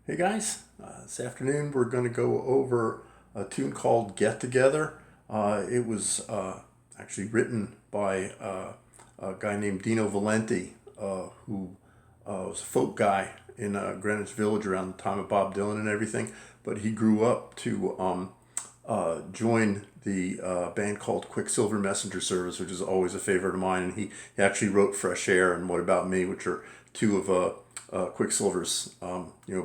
Hey guys, this afternoon we're going to go over a tune called Get Together. It was actually written by a guy named DIno Valenti, who was a folk guy in Greenwich Village around the time of Bob Dylan and everything. But he grew up to join the band called Quicksilver Messenger Service, which is always a favorite of mine. And he actually wrote Fresh Air and What About Me, which are two of Quicksilver's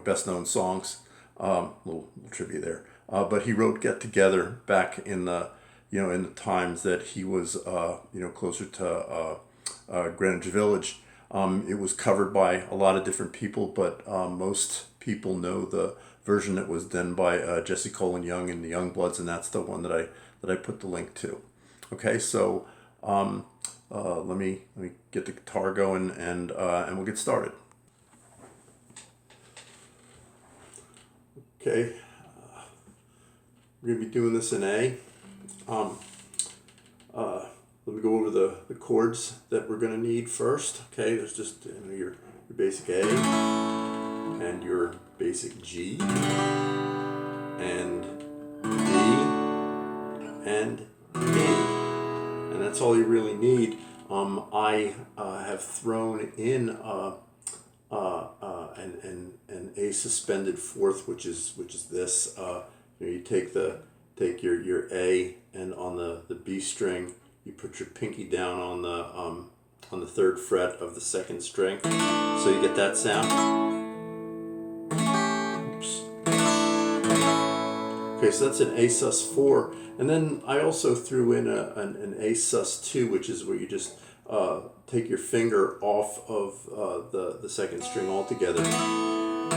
best known songs. Little trivia there. But he wrote Get Together back in the in the times that he was closer to Greenwich Village. It was covered by a lot of different people, but most people know the version that was done by Jesse Colin Young and the Youngbloods, and that's the one that I put the link to. Okay, so let me get the guitar going and we'll get started. Okay, we're gonna be doing this in A. Let me go over the chords that we're gonna need first. Okay, there's just your basic A and your basic G and D and E, and that's all you really need. I have thrown in an A suspended fourth, which is this. You take your A, and on the B string you put your pinky down on the third fret of the second string, so you get that sound. Oops. Okay, so that's an A sus4, and then I also threw in an A sus2, which is where you just take your finger off of the second string altogether, and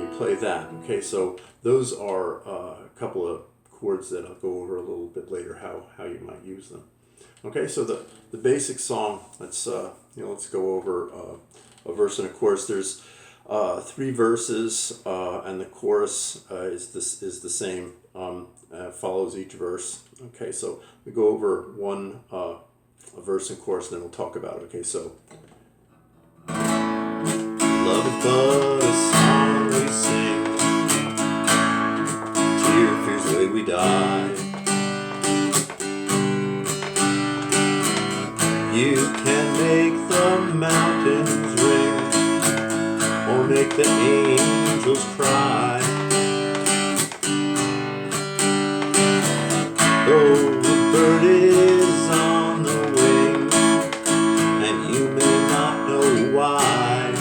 you play that. Okay, so those are a couple of chords that I'll go over a little bit later how you might use them. Okay, so the basic song. Let's go over a verse and a chorus. There's 3 verses, and the chorus is the same. Follows each verse. Okay, so we go over a verse and chorus, and then we'll talk about it. Okay, so love is but a song we sing, tear fears the way we die. You can make the mountains ring, or make the angels cry. Though the bird is on the wing, and you may not know why.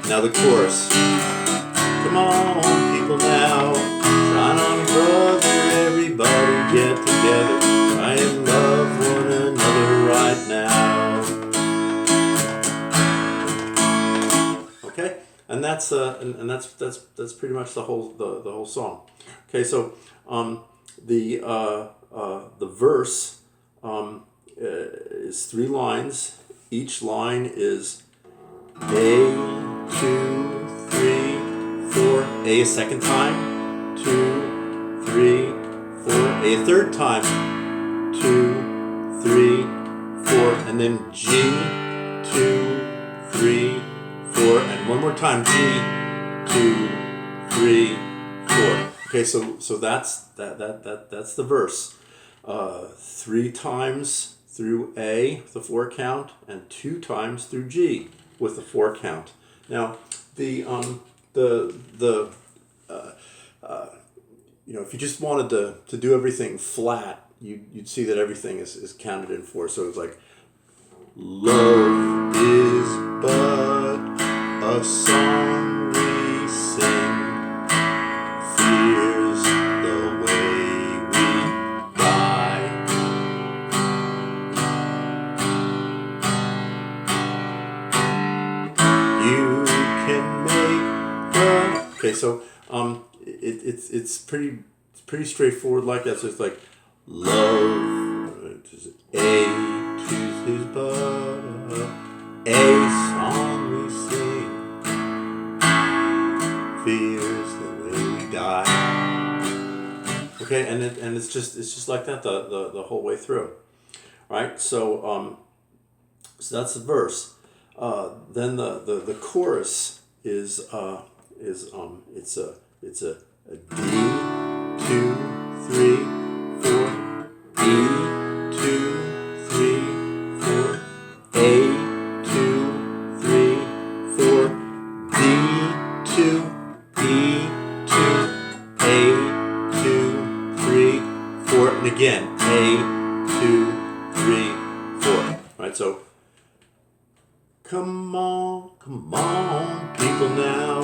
Now the chorus. Come on, people now, shine on, brother, everybody get together, try and love one another right now. Okay, and that's pretty much the whole song. Okay, so the verse is 3 lines. Each line is A, 2, 3, 4. A a second time, 2, 3, 4. A a third time, 2, 3, 4, and then G, 2, 3, 4, and one more time, G, 2, 3, 4. Okay, so that's the verse. 3 times through A, the 4 count, and 2 times through G with the 4 count. Now if you just wanted to do everything flat, you'd see that everything is counted in 4. So it's like, love is but a song we sing, fears the way we die. You can make the... Okay, so it's pretty straightforward like that. So it's like, love A choose his but a song we sing, fears the way we die. Okay, and it's just like that the whole way through. Right? So that's the verse. Then the chorus it's a D, 2, 3, 4, E, 2, 3, 4, A, 2, 3, 4, D, 2, E, 2, A, 2, 3, 4, and again A, 2, 3, 4. All right, so come on, people now.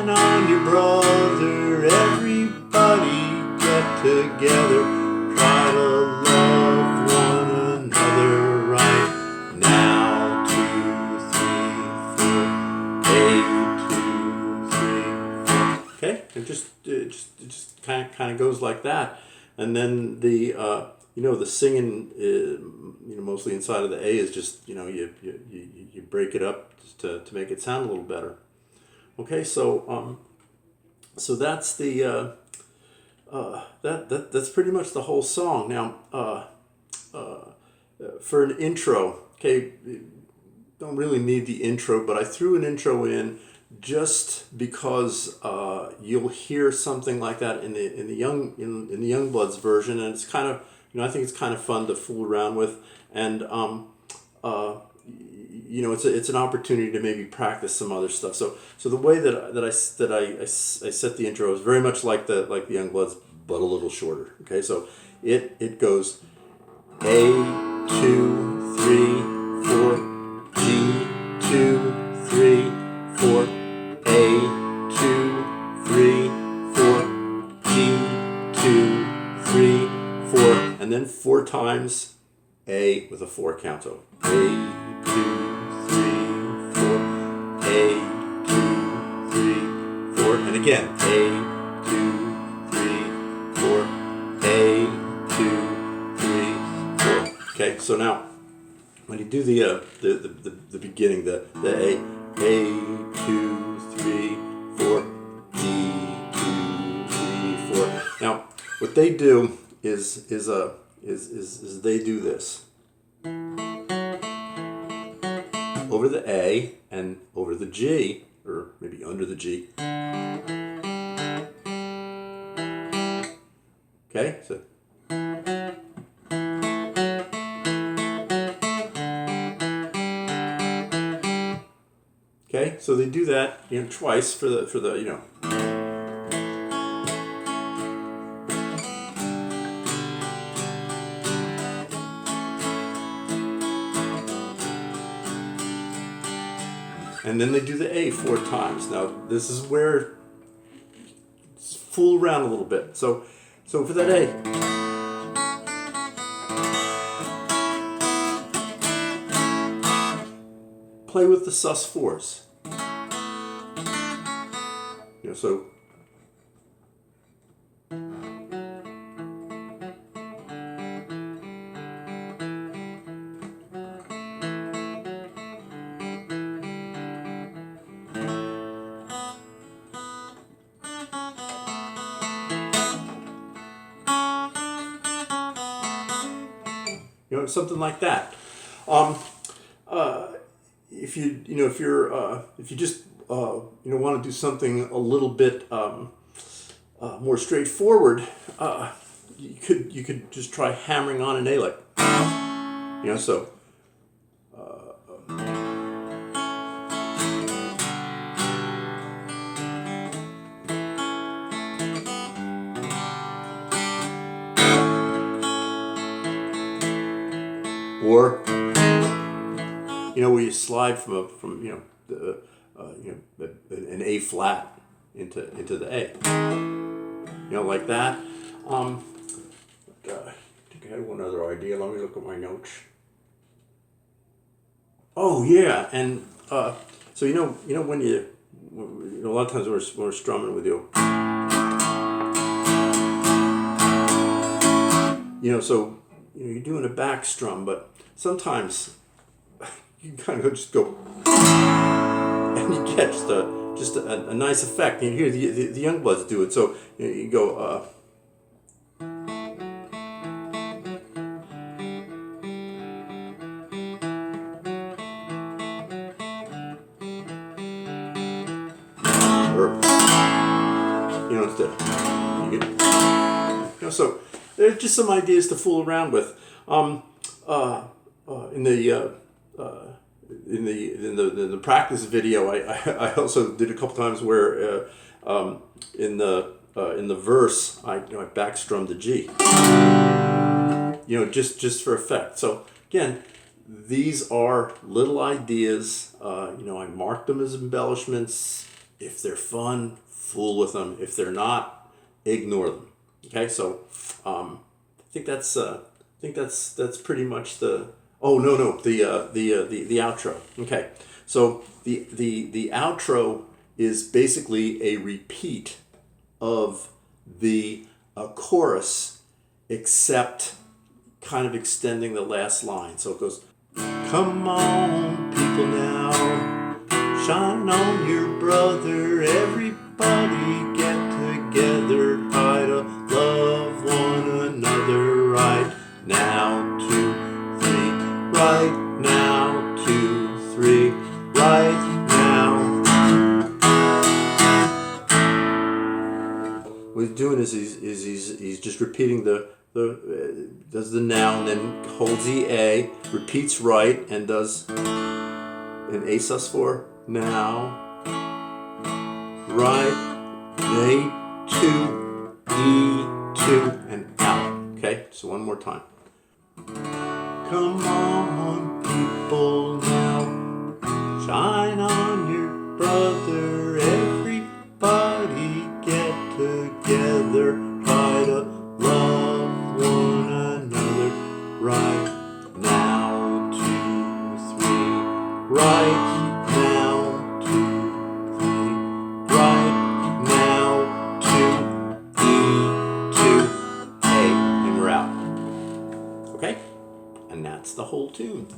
I'm your brother. Everybody get together. Try to love one another right now. 2, 3, 4. A, 2, 3, 4. Okay, it just kind of goes like that, and then the the singing, mostly inside of the A is just you break it up just to make it sound a little better. Okay, so that's the that's pretty much the whole song. Now, for an intro, okay, don't really need the intro, but I threw an intro in just because you'll hear something like that in the Youngbloods version, and it's kind of I think it's kind of fun to fool around with, and it's an opportunity to maybe practice some other stuff. So the way that I set the intro is very much like the Youngbloods, but a little shorter. Okay, so it goes A, 2, 3, 4, G, 2, 3, 4, A, 2, 3, 4, G, 2, 3, 4, and then 4 times A with a 4 count. So A, 2, 3, 4, A, 2, 3, 4, and again A, 2, 3, 4, A, 2, 3, 4. Okay, so now when you do the beginning, the A, 2, 3, 4, D, 2, 3, 4. Now what they do is they do this over the A and over the G, or maybe under the G. Okay, so okay, so they do that twice for the and then they do the A 4 times. Now this is where fool around a little bit. So for that A, play with the sus4s. So something like that. If you just want to do something a little bit more straightforward, you could just try hammering on an A, like so. Or where you slide from an A flat into the A, like that. I think I had one other idea. Let me look at my notes. Oh yeah, and so when you a lot of times when we're strumming with you, so you're doing a back strum, but sometimes you kind of just go and you catch just a nice effect. You hear the Youngbloods do it. So you go. or instead. So there's just some ideas to fool around with. In the practice video, I also did a couple times where in the verse I backstrummed the G. Just for effect. So again, these are little ideas. I mark them as embellishments. If they're fun, fool with them. If they're not, ignore them. Okay, so I think that's pretty much the. Oh no, the outro. Okay, so the outro is basically a repeat of the chorus, except kind of extending the last line. So it goes, "Come on, people now, shine on your brother, everybody get together, try to love one another right now, 2, 3, right now, 2, 3, right now." What he's doing is he's just repeating does the now and then holds the A, repeats right, and does an A sus4 now, right, A2, E2, and out. Okay, so one more time. Come on, people now, shine on your brother, everybody get together, try to love one another right now, 2, 3, right now, 2, 3, right now, 2, E2, A, and we're out. Okay? And that's the whole tune.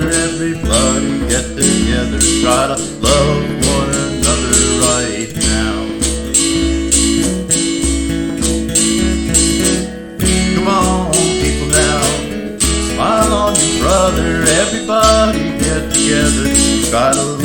Everybody get together, try to love one another right brother, everybody get together, try to